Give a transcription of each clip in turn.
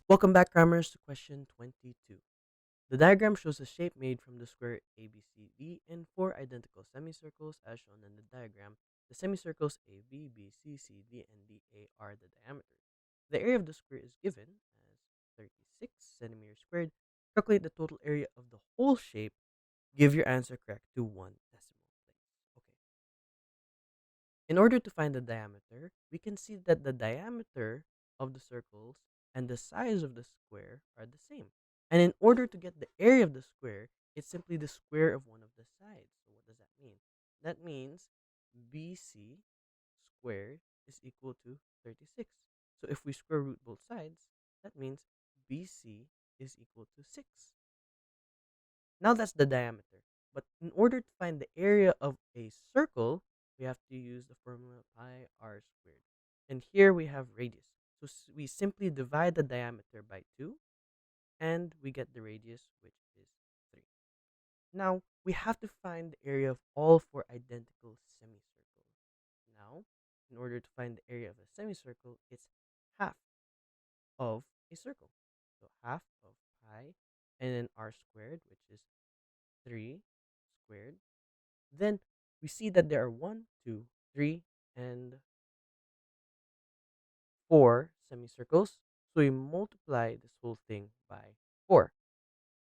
Welcome back, Crammers, to question 22. The diagram shows a shape made from the square ABCD in four identical semicircles as shown in the diagram. The semicircles AB, BC, CD, and DA are the diameters. The area of the square is given as 36 centimeters squared. Calculate the total area of the whole shape. Give your answer correct to one decimal place. Okay. In order to find the diameter, we can see that the diameter of the circles and the size of the square are the same. And in order to get the area of the square, it's simply the square of one of the sides. So what does that mean? That means BC squared is equal to 36. So if we square root both sides, that means BC is equal to 6. Now that's the diameter. But in order to find the area of a circle, we have to use the formula pi r squared. And here we have radius. So we simply divide the diameter by 2 and we get the radius, which is 3. Now we have to find the area of all four identical semicircles. Now, in order to find the area of a semicircle, it's half of a circle. So half of pi and then r squared, which is 3 squared. Then we see that there are one, two, three, and 4 semicircles. So we multiply this whole thing by 4.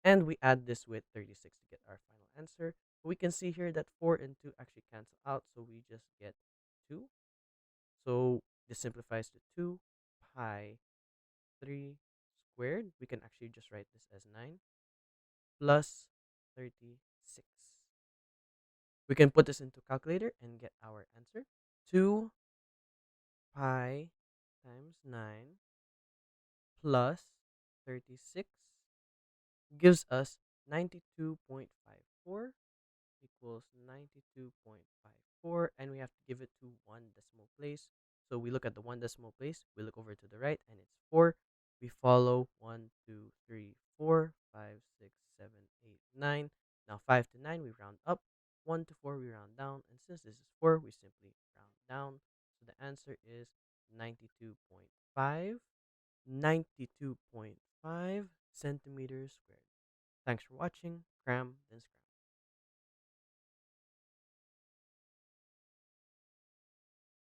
And we add this with 36 to get our final answer. We can see here that 4 and 2 actually cancel out. So we just get 2. So this simplifies to 2 pi 3 squared. We can actually just write this as 9 plus 36. We can put this into calculator and get our answer. 2 pi times 9 plus 36 gives us 92.54 equals 92.54, and we have to give it to one decimal place. So we look at the one decimal place, we look over to the right, and it's 4. We follow 1, 2, 3, 4, 5, 6, 7, 8, 9. Now 5 to 9, we round up. 1 to 4, we round down. And since this is 4, we simply round down. So the answer is 92.5, 92.5 centimeters squared. Thanks for watching. Cram, then scram.